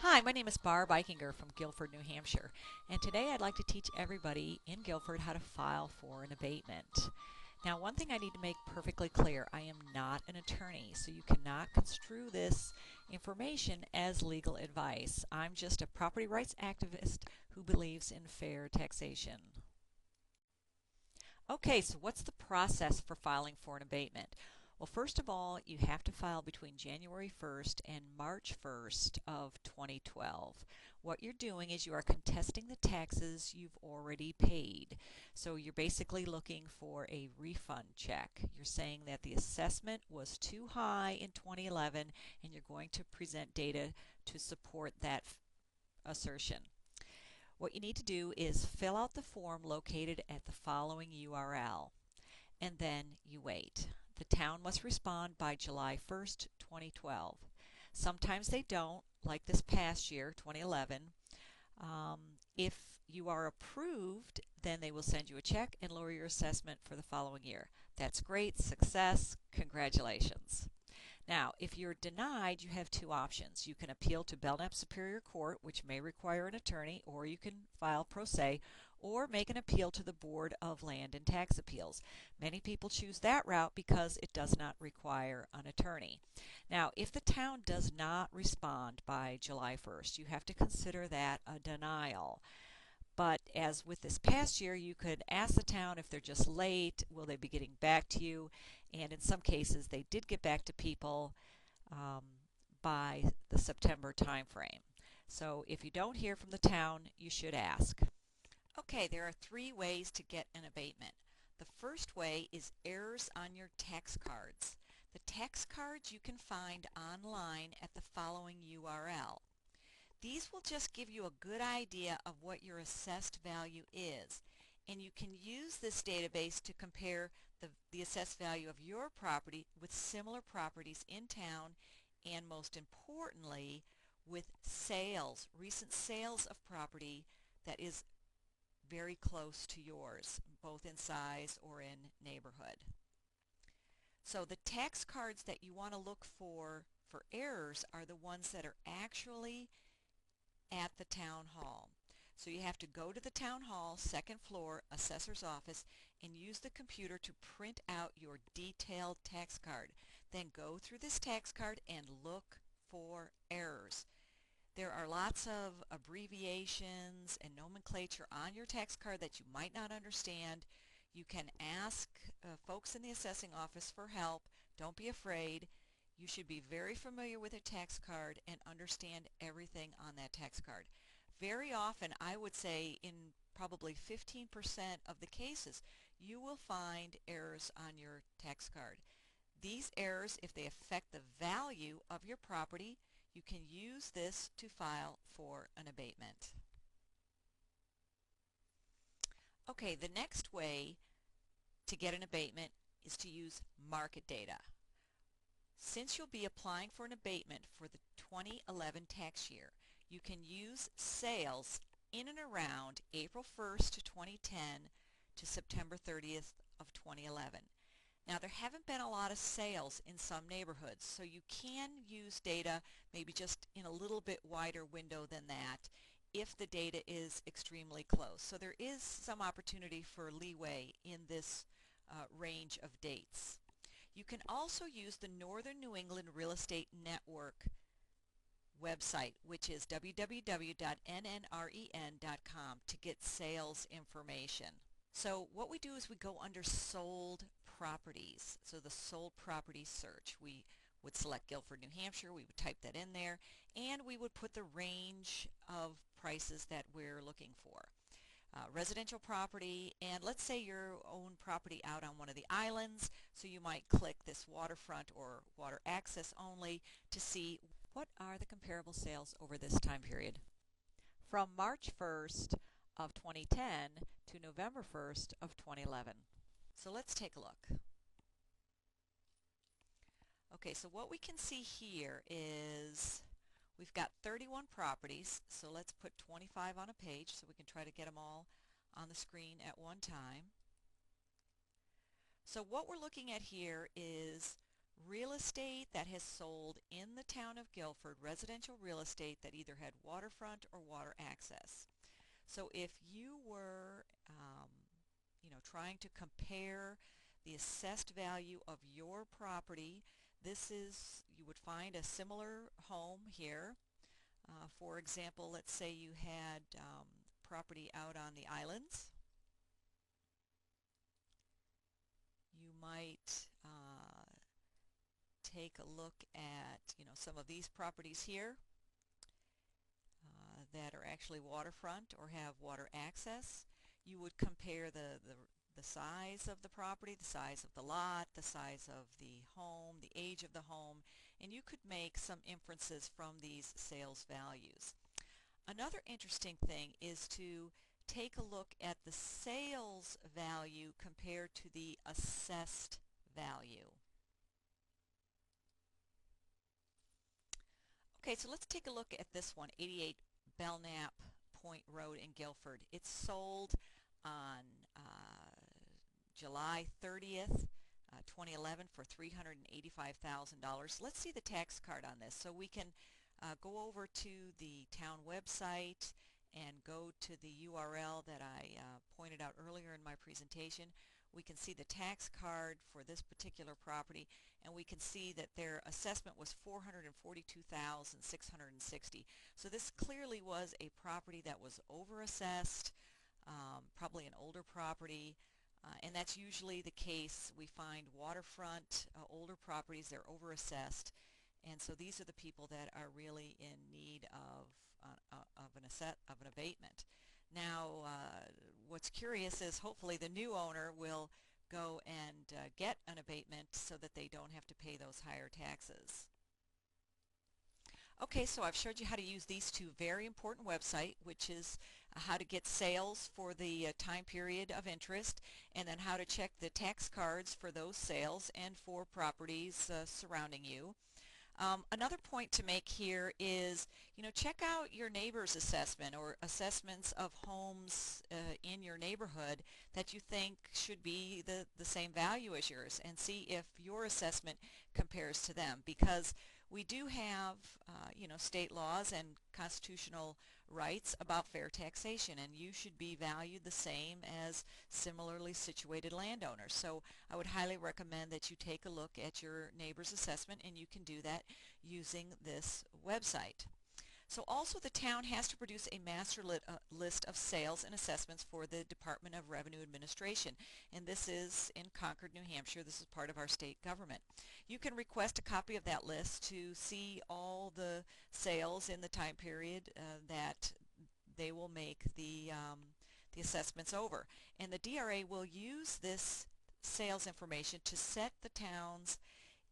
Hi, my name is Barb Aichinger from Gilford, New Hampshire, and today I'd like to teach everybody in Gilford how to file for an abatement. Now, one thing I need to make perfectly clear, I am not an attorney, so you cannot construe this information as legal advice. I'm just a property rights activist who believes in fair taxation. Okay, so what's the process for filing for an abatement? Well, first of all, you have to file between January 1st and March 1st of 2012. What you're doing is you are contesting the taxes you've already paid. So you're basically looking for a refund check. You're saying that the assessment was too high in 2011 and you're going to present data to support that assertion. What you need to do is fill out the form located at the following URL, and then you wait. The town must respond by July 1st, 2012. Sometimes they don't, like this past year, 2011. If you are approved, then they will send you a check and lower your assessment for the following year. That's great, success, congratulations. Now, if you're denied, you have two options. You can appeal to Belknap Superior Court, which may require an attorney, or you can file pro se, or make an appeal to the Board of Land and Tax Appeals. Many people choose that route because it does not require an attorney. Now, if the town does not respond by July 1st, you have to consider that a denial. But as with this past year, you could ask the town if they're just late, will they be getting back to you? And in some cases, they did get back to people um, by the September timeframe. So if you don't hear from the town, you should ask. Okay, there are three ways to get an abatement. The first way is errors on your tax cards. The tax cards you can find online at the following URL. These will just give you a good idea of what your assessed value is, and you can use this database to compare the assessed value of your property with similar properties in town, and most importantly with sales, recent sales of property that is very close to yours, both in size or in neighborhood. So the tax cards that you want to look for errors are the ones that are actually at the town hall. So you have to go to the town hall, second floor, assessor's office, and use the computer to print out your detailed tax card. Then go through this tax card and look for errors. There are lots of abbreviations and nomenclature on your tax card that you might not understand. You can ask folks in the assessing office for help. Don't be afraid. You should be very familiar with a tax card and understand everything on that tax card. Very often, I would say in probably 15% of the cases, you will find errors on your tax card. These errors, if they affect the value of your property, you can use this to file for an abatement. Okay, the next way to get an abatement is to use market data. Since you'll be applying for an abatement for the 2011 tax year, you can use sales in and around April 1st, 2010 to September 30th of 2011. Now, there haven't been a lot of sales in some neighborhoods, so you can use data maybe just in a little bit wider window than that if the data is extremely close. So there is some opportunity for leeway in this range of dates. You can also use the Northern New England Real Estate Network website, which is www.nnren.com, to get sales information. So what we do is we go under sold properties. So the sold property search. We would select Gilford, New Hampshire. We would type that in there, and we would put the range of prices that we're looking for. Residential property, and let's say you own property out on one of the islands, so you might click this waterfront or water access only to see what are the comparable sales over this time period. From March 1st of 2010 to November 1st of 2011. So let's take a look. Okay, so what we can see here is we've got 31 properties, so let's put 25 on a page so we can try to get them all on the screen at one time. So what we're looking at here is real estate that has sold in the town of Gilford, residential real estate that either had waterfront or water access. So if you were, trying to compare the assessed value of your property, you would find a similar home here. For example, let's say you had property out on the islands. You might take a look at, some of these properties here that are actually waterfront or have water access. You would compare the size of the property, the size of the lot, the size of the home, the age of the home, and you could make some inferences from these sales values. Another interesting thing is to take a look at the sales value compared to the assessed value. Okay, so let's take a look at this one, 88 Belknap Point Road in Gilford. It's sold on July 30th, 2011 for $385,000. Let's see the tax card on this. So we can go over to the town website and go to the URL that I pointed out earlier in my presentation. We can see the tax card for this particular property, and we can see that their assessment was $442,660. So this clearly was a property that was overassessed, probably an older property, and that's usually the case. We find waterfront older properties, they're overassessed, and so these are the people that are really in need of an abatement. Now, what's curious is hopefully the new owner will go and get an abatement so that they don't have to pay those higher taxes. Okay, so I've showed you how to use these two very important websites, which is how to get sales for the time period of interest, and then how to check the tax cards for those sales and for properties surrounding you. Another point to make here is, check out your neighbor's assessment or assessments of homes in your neighborhood that you think should be the same value as yours, and see if your assessment compares to them, because we do have, state laws and constitutional rights about fair taxation, and you should be valued the same as similarly situated landowners. So I would highly recommend that you take a look at your neighbor's assessment, and you can do that using this website. So also the town has to produce a master list of sales and assessments for the Department of Revenue Administration, and this is in Concord, New Hampshire. This is part of our state government. You can request a copy of that list to see all the sales in the time period that they will make the assessments over. And the DRA will use this sales information to set the town's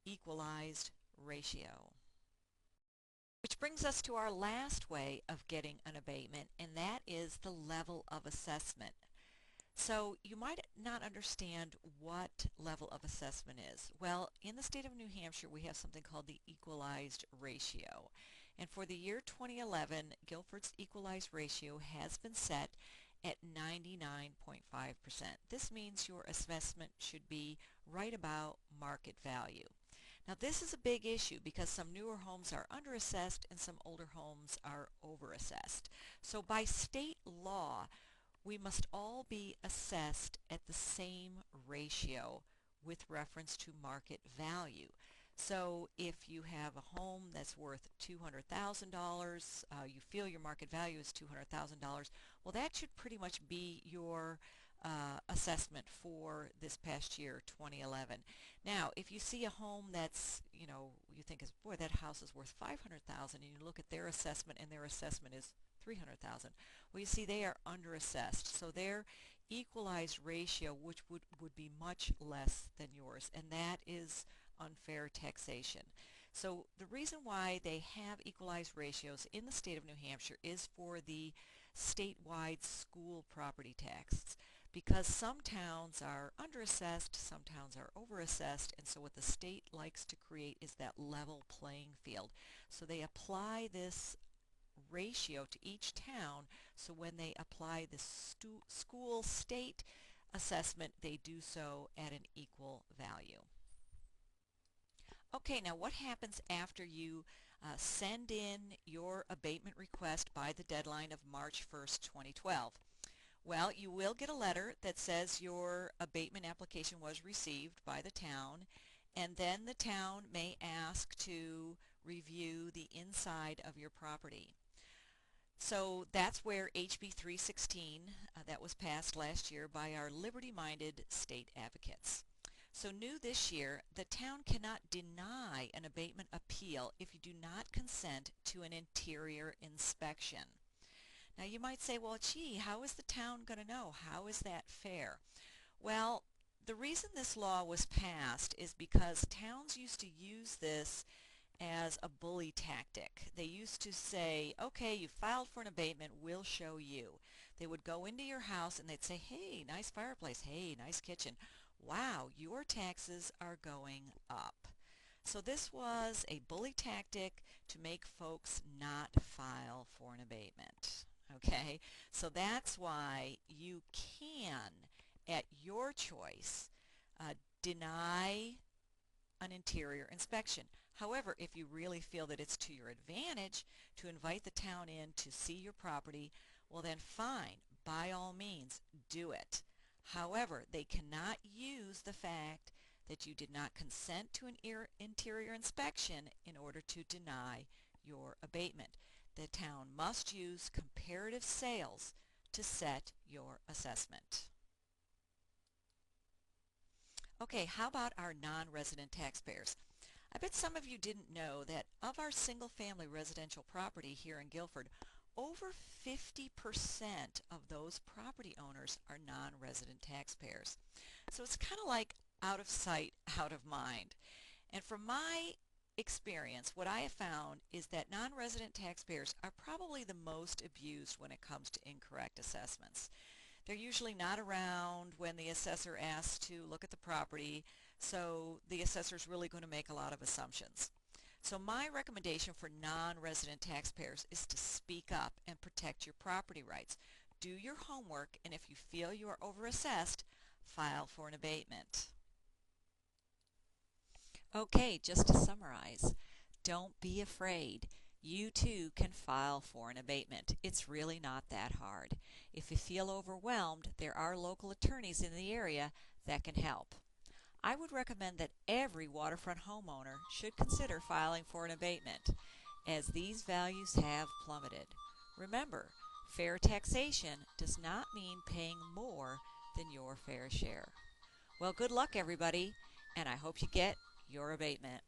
equalized ratio. Which brings us to our last way of getting an abatement, and that is the level of assessment. So you might not understand what level of assessment is. Well, in the state of New Hampshire, we have something called the equalized ratio. And for the year 2011, Gilford's equalized ratio has been set at 99.5%. This means your assessment should be right about market value. Now this is a big issue because some newer homes are underassessed and some older homes are overassessed. So by state law, we must all be assessed at the same ratio with reference to market value. So if you have a home that's worth $200,000, you feel your market value is $200,000, well, that should pretty much be your assessment for this past year, 2011. Now, if you see a home that's, you think is, boy, that house is worth $500,000, and you look at their assessment and their assessment is $300,000. Well, you see they are underassessed, so their equalized ratio, which would be much less than yours, and that is unfair taxation. So the reason why they have equalized ratios in the state of New Hampshire is for the statewide school property tax, because some towns are underassessed, some towns are overassessed, and so what the state likes to create is that level playing field. So they apply this ratio to each town, so when they apply the school state assessment, they do so at an equal value. Okay, now what happens after you send in your abatement request by the deadline of March 1st, 2012? Well, you will get a letter that says your abatement application was received by the town, and then the town may ask to review the inside of your property. So that's where HB 316, that was passed last year by our liberty-minded state advocates. So new this year, the town cannot deny an abatement appeal if you do not consent to an interior inspection. Now you might say, well, gee, how is the town going to know? How is that fair? Well, the reason this law was passed is because towns used to use this as a bully tactic. They used to say, okay, you filed for an abatement, we'll show you. They would go into your house and they'd say, hey, nice fireplace, hey, nice kitchen. Wow, your taxes are going up. So this was a bully tactic to make folks not file for an abatement. Okay, so that's why you can, at your choice, deny an interior inspection. However, if you really feel that it's to your advantage to invite the town in to see your property, well then fine, by all means, do it. However, they cannot use the fact that you did not consent to an interior inspection in order to deny your abatement. The town must use comparative sales to set your assessment. Okay, how about our non-resident taxpayers? I bet some of you didn't know that of our single-family residential property here in Gilford, over 50% of those property owners are non-resident taxpayers. So it's kind of like out of sight, out of mind. And from my experience, what I have found is that non-resident taxpayers are probably the most abused when it comes to incorrect assessments. They're usually not around when the assessor asks to look at the property, so the assessor is really going to make a lot of assumptions. So my recommendation for non-resident taxpayers is to speak up and protect your property rights. Do your homework, and if you feel you are overassessed, file for an abatement. Okay, just to summarize, don't be afraid. You too can file for an abatement. It's really not that hard. If you feel overwhelmed, there are local attorneys in the area that can help. I would recommend that every waterfront homeowner should consider filing for an abatement, as these values have plummeted. Remember, fair taxation does not mean paying more than your fair share. Well, good luck, everybody, and I hope you get your abatement.